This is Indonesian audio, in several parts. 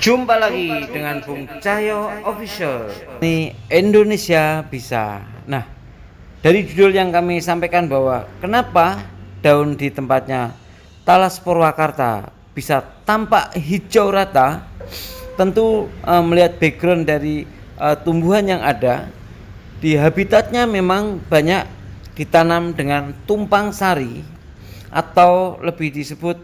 Jumpa lagi dengan Bung Cahyo Official. Ini Indonesia bisa. Nah, dari judul yang kami sampaikan bahwa kenapa daun di tempatnya Talas Purwakarta bisa tampak hijau rata, tentu melihat background dari tumbuhan yang ada di habitatnya memang banyak ditanam dengan tumpang sari atau lebih disebut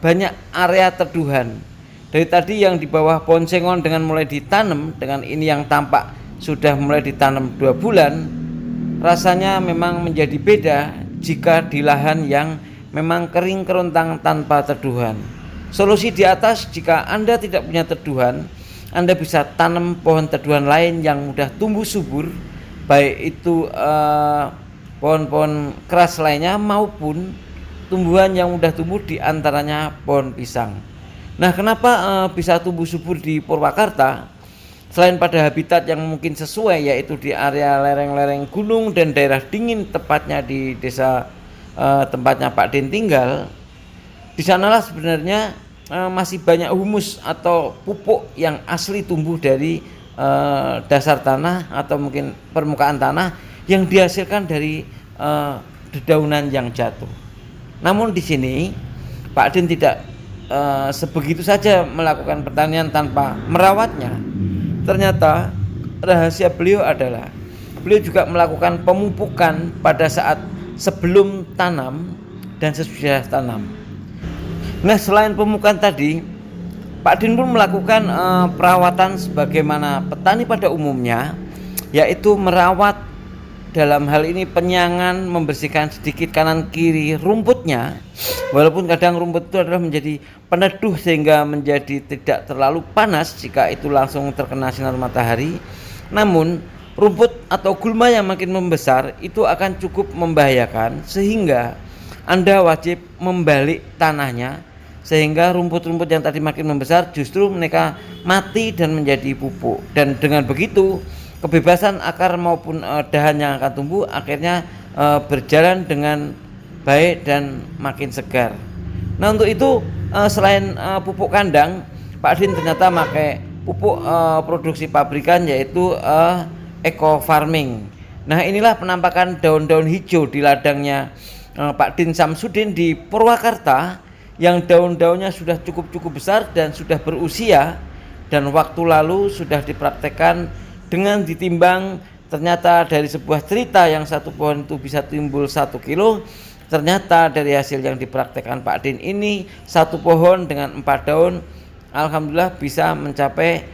banyak area teduhan. Dari tadi yang di bawah pohon sengon dengan mulai ditanam, dengan ini yang tampak sudah mulai ditanam 2 bulan, rasanya memang menjadi beda jika di lahan yang memang kering kerontang tanpa teduhan. Solusi di atas, jika Anda tidak punya teduhan, Anda bisa tanam pohon teduhan lain yang mudah tumbuh subur, baik itu pohon-pohon keras lainnya maupun tumbuhan yang mudah tumbuh di antaranya pohon pisang. Nah, kenapa bisa tumbuh subur di Purwakarta? Selain pada habitat yang mungkin sesuai, yaitu di area lereng-lereng gunung dan daerah dingin, tepatnya di desa tempatnya Pak Din tinggal, di sanalah sebenarnya masih banyak humus atau pupuk yang asli tumbuh dari dasar tanah atau mungkin permukaan tanah yang dihasilkan dari dedaunan yang jatuh. Namun di sini Pak Din tidak sebegitu saja melakukan pertanian tanpa merawatnya. Ternyata rahasia beliau adalah beliau juga melakukan pemupukan pada saat sebelum tanam dan sesudah tanam. Nah, selain pemupukan tadi, Pak Din pun melakukan perawatan sebagaimana petani pada umumnya, yaitu merawat, dalam hal ini penyangan, membersihkan sedikit kanan kiri rumputnya. Walaupun kadang rumput itu adalah menjadi peneduh sehingga menjadi tidak terlalu panas jika itu langsung terkena sinar matahari, namun rumput atau gulma yang makin membesar itu akan cukup membahayakan, sehingga Anda wajib membalik tanahnya sehingga rumput-rumput yang tadi makin membesar justru mereka mati dan menjadi pupuk. Dan dengan begitu kebebasan akar maupun dahan yang akan tumbuh akhirnya berjalan dengan baik dan makin segar. Nah, untuk itu selain pupuk kandang, Pak Din ternyata pakai pupuk produksi pabrikan, yaitu eco farming. Nah, inilah penampakan daun-daun hijau di ladangnya Pak Din Samsudin di Purwakarta, yang daun-daunnya sudah cukup besar dan sudah berusia, dan waktu lalu sudah dipraktekkan dengan ditimbang. Ternyata dari sebuah cerita yang satu pohon itu bisa timbul 1 kilo, ternyata dari hasil yang dipraktekkan Pak Din ini, satu pohon dengan 4 daun alhamdulillah bisa mencapai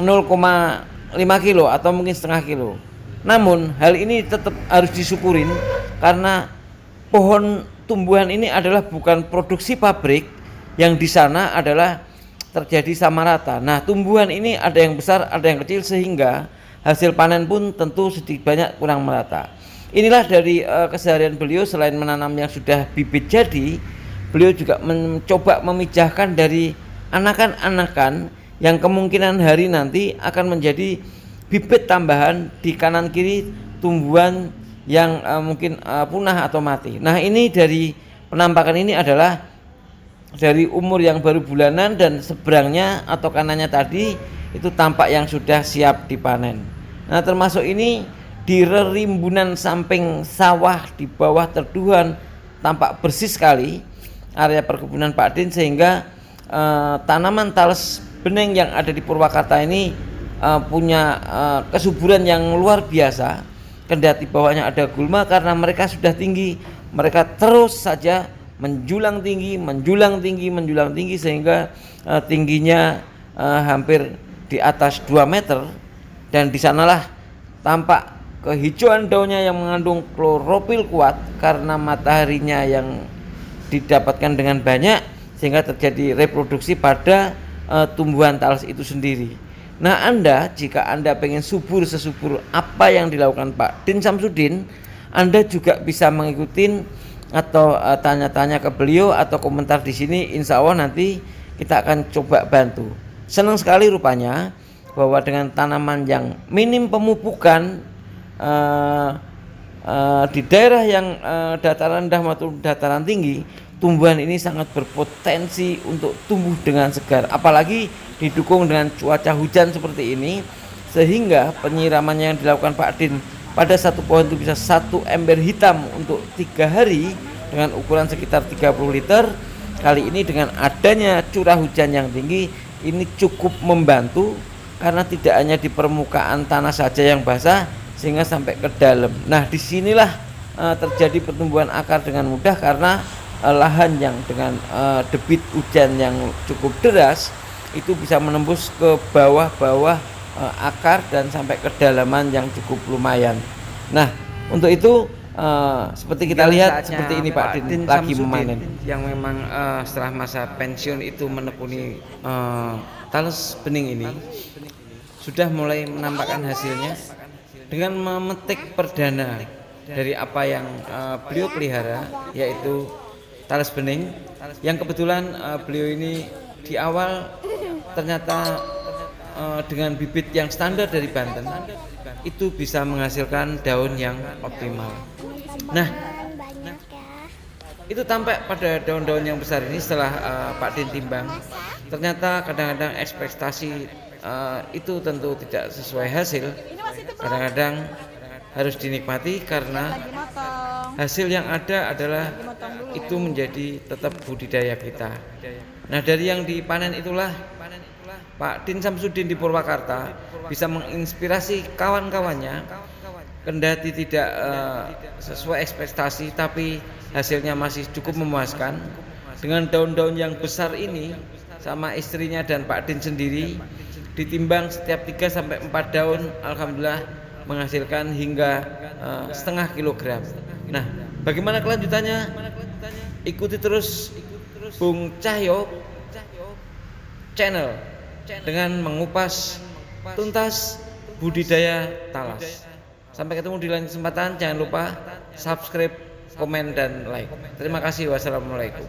0,5 kilo atau mungkin setengah kilo. Namun hal ini tetap harus disyukurin karena pohon tumbuhan ini adalah bukan produksi pabrik, yang di sana adalah terjadi sama rata. Nah, tumbuhan ini ada yang besar, ada yang kecil, sehingga hasil panen pun tentu sedikit banyak kurang merata. Inilah dari keseharian beliau. Selain menanam yang sudah bibit jadi, beliau juga mencoba memijahkan dari anakan-anakan yang kemungkinan hari nanti akan menjadi bibit tambahan di kanan kiri tumbuhan yang mungkin punah atau mati. Nah, ini dari penampakan ini adalah dari umur yang baru bulanan, dan seberangnya atau kanannya tadi itu tampak yang sudah siap dipanen. Nah, termasuk ini di rerimbunan samping sawah di bawah teduhan tampak bersih sekali area perkebunan Pak Din, sehingga tanaman talas bening yang ada di Purwakarta ini punya kesuburan yang luar biasa. Kendati bawahnya ada gulma, karena mereka sudah tinggi, mereka terus saja menjulang tinggi sehingga tingginya hampir di atas 2 meter, dan di sanalah tampak kehijauan daunnya yang mengandung klorofil kuat karena mataharinya yang didapatkan dengan banyak, sehingga terjadi reproduksi pada tumbuhan talas itu sendiri. Nah, Anda jika Anda pengen subur sesubur apa yang dilakukan Pak Din Samsudin, Anda juga bisa mengikuti atau tanya-tanya ke beliau atau komentar di sini. Insya Allah nanti kita akan coba bantu. Senang sekali rupanya bahwa dengan tanaman yang minim pemupukan di daerah yang dataran rendah maupun dataran tinggi, tumbuhan ini sangat berpotensi untuk tumbuh dengan segar, apalagi didukung dengan cuaca hujan seperti ini, sehingga penyiramannya yang dilakukan Pak Din pada satu pohon itu bisa 1 ember hitam untuk 3 hari dengan ukuran sekitar 30 liter. Kali ini dengan adanya curah hujan yang tinggi ini cukup membantu, karena tidak hanya di permukaan tanah saja yang basah sehingga sampai ke dalam. Nah, disinilah terjadi pertumbuhan akar dengan mudah, karena lahan yang dengan debit hujan yang cukup deras itu bisa menembus ke bawah-bawah akar dan sampai kedalaman yang cukup lumayan. Nah, untuk itu seperti kita lihat seperti ini Pak Din lagi memanen, yang memang setelah masa pensiun itu menekuni tales bening ini sudah mulai menampakkan hasilnya dengan memetik perdana dari apa yang beliau pelihara, yaitu tales bening, yang kebetulan beliau ini di awal ternyata dengan bibit yang standar dari Banten itu bisa menghasilkan daun yang optimal. Nah, itu tampak pada daun-daun yang besar ini setelah Pak Din timbang. Ternyata kadang-kadang ekspektasi itu tentu tidak sesuai hasil. Kadang-kadang harus dinikmati karena hasil yang ada adalah itu menjadi tetap budidaya kita. Nah, dari yang dipanen itulah Pak Din Samsudin di Purwakarta bisa menginspirasi kawan-kawannya, kendati tidak sesuai ekspektasi tapi hasilnya masih cukup memuaskan. Dengan daun-daun yang besar ini sama istrinya dan Pak Din sendiri ditimbang setiap 3-4 daun, alhamdulillah menghasilkan hingga setengah kilogram. Nah, bagaimana kelanjutannya? Ikuti terus Bung Cahyo channel dengan mengupas tuntas budidaya talas. Sampai ketemu di lain kesempatan. Jangan lupa subscribe, komen, dan like. Terima kasih. Wassalamualaikum.